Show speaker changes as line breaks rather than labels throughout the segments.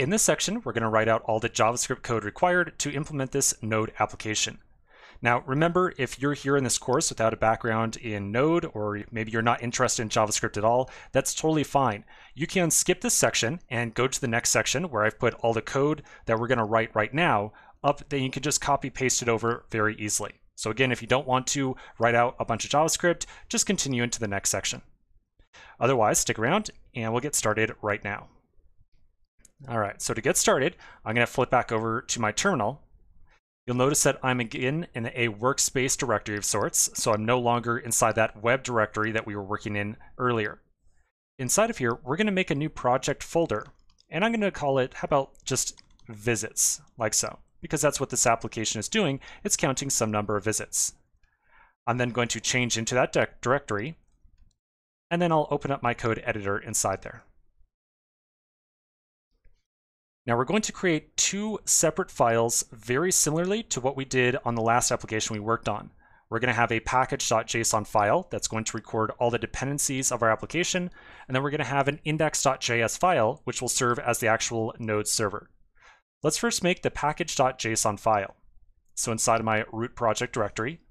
In this section, we're going to write out all the JavaScript code required to implement this Node application. Now, remember, if you're here in this course without a background in Node, or maybe you're not interested in JavaScript at all, that's totally fine. You can skip this section and go to the next section where I've put all the code that we're going to write right now up, then you can just copy paste it over very easily. So again, if you don't want to write out a bunch of JavaScript, just continue into the next section. Otherwise, stick around and we'll get started right now. All right, so to get started, I'm going to flip back over to my terminal. You'll notice that I'm again in a workspace directory of sorts, so I'm no longer inside that web directory that we were working in earlier. Inside of here, we're going to make a new project folder, and I'm going to call it, how about just visits, like so, because that's what this application is doing. It's counting some number of visits. I'm then going to change into that directory, and then I'll open up my code editor inside there. Now we're going to create two separate files very similarly to what we did on the last application we worked on. We're going to have a package.json file that's going to record all the dependencies of our application, and then we're going to have an index.js file which will serve as the actual Node server. Let's first make the package.json file. So inside of my root project directory,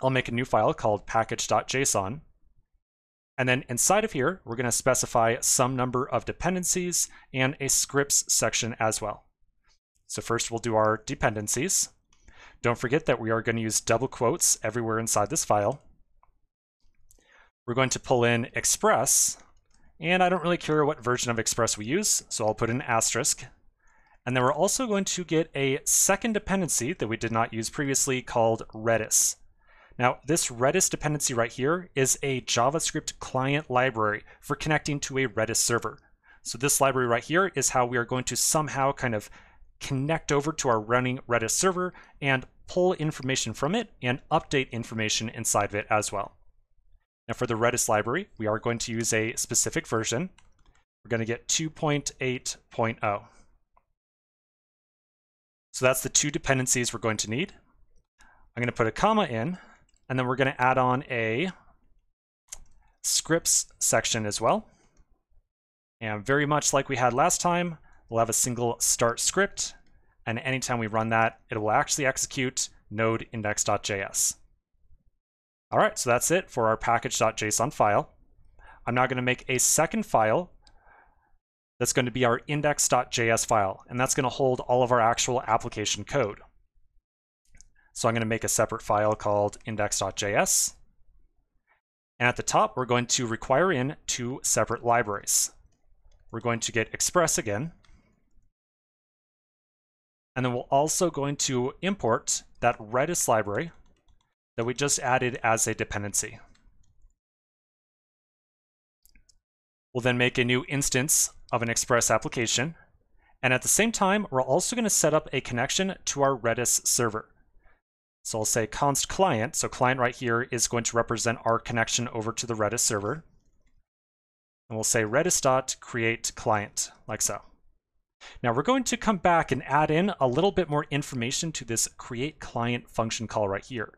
I'll make a new file called package.json. And then inside of here, we're going to specify some number of dependencies and a scripts section as well. So first we'll do our dependencies. Don't forget that we are going to use double quotes everywhere inside this file. We're going to pull in Express, and I don't really care what version of Express we use, so I'll put an asterisk. And then we're also going to get a second dependency that we did not use previously called Redis. Now, this Redis dependency right here is a JavaScript client library for connecting to a Redis server. So this library right here is how we are going to somehow kind of connect over to our running Redis server and pull information from it and update information inside of it as well. Now for the Redis library, we are going to use a specific version. We're going to get 2.8.0. So that's the two dependencies we're going to need. I'm going to put a comma in, and then we're going to add on a scripts section as well. And very much like we had last time, we'll have a single start script. And anytime we run that, it will actually execute node index.js. All right, so that's it for our package.json file. I'm now going to make a second file that's going to be our index.js file. And that's going to hold all of our actual application code. So I'm going to make a separate file called index.js. And at the top, we're going to require in two separate libraries. We're going to get Express again. And then we're also going to import that Redis library that we just added as a dependency. We'll then make a new instance of an Express application. And at the same time, we're also going to set up a connection to our Redis server. So I'll say const client. So client right here is going to represent our connection over to the Redis server. And we'll say redis.create client, like so. Now we're going to come back and add in a little bit more information to this create client function call right here.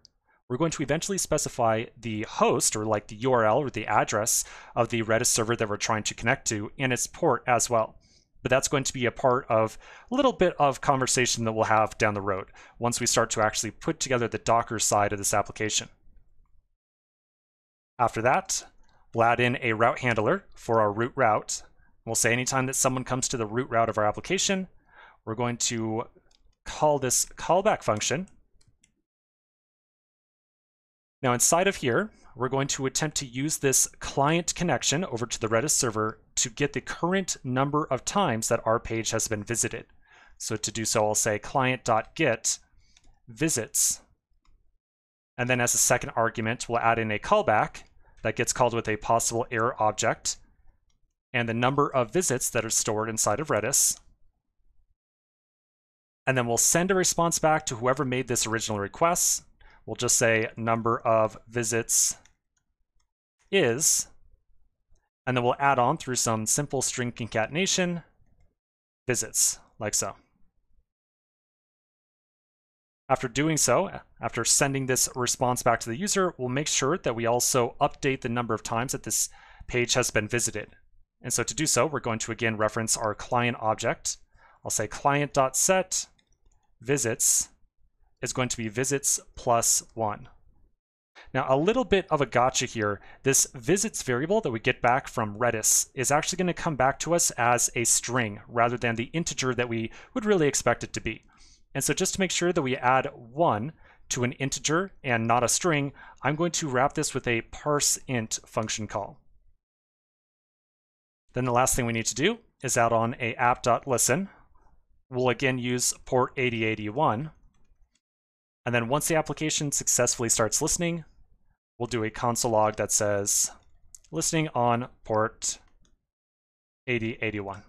We're going to eventually specify the host, or like the URL or the address of the Redis server that we're trying to connect to, and its port as well. But that's going to be a part of a little bit of conversation that we'll have down the road once we start to actually put together the Docker side of this application. After that, we'll add in a route handler for our root route. We'll say anytime that someone comes to the root route of our application, we're going to call this callback function. Now inside of here, we're going to attempt to use this client connection over to the Redis server to get the current number of times that our page has been visited. So to do so, I'll say client.get visits. And then as a second argument, we'll add in a callback that gets called with a possible error object and the number of visits that are stored inside of Redis. And then we'll send a response back to whoever made this original request. We'll just say number of visits is, and then we'll add on through some simple string concatenation visits, like so. After doing so, after sending this response back to the user, we'll make sure that we also update the number of times that this page has been visited. And so to do so, we're going to again reference our client object. I'll say client.set visits is going to be visits plus 1. Now, a little bit of a gotcha here. This visits variable that we get back from Redis is actually going to come back to us as a string rather than the integer that we would really expect it to be. And so just to make sure that we add 1 to an integer and not a string, I'm going to wrap this with a parseInt function call. Then the last thing we need to do is add on a app.listen. We'll again use port 8081. And then once the application successfully starts listening, we'll do a console log that says listening on port 8081.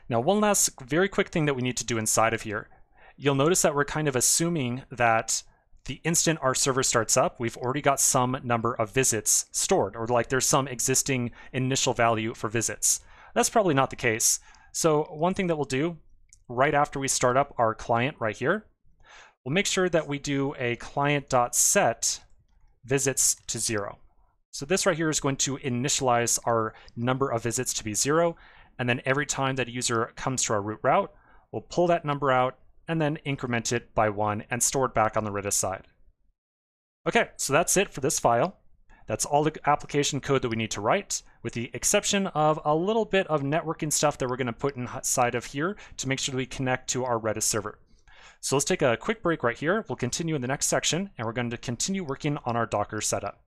Now, one last very quick thing that we need to do inside of here. You'll notice that we're kind of assuming that the instant our server starts up, we've already got some number of visits stored, or like there's some existing initial value for visits. That's probably not the case. So one thing that we'll do right after we start up our client right here, we'll make sure that we do a client.set visits to 0. So this right here is going to initialize our number of visits to be 0. And then every time that a user comes to our root route, we'll pull that number out and then increment it by 1 and store it back on the Redis side. Okay, so that's it for this file. That's all the application code that we need to write, with the exception of a little bit of networking stuff that we're going to put inside of here to make sure that we connect to our Redis server. So let's take a quick break right here. We'll continue in the next section, and we're going to continue working on our Docker setup.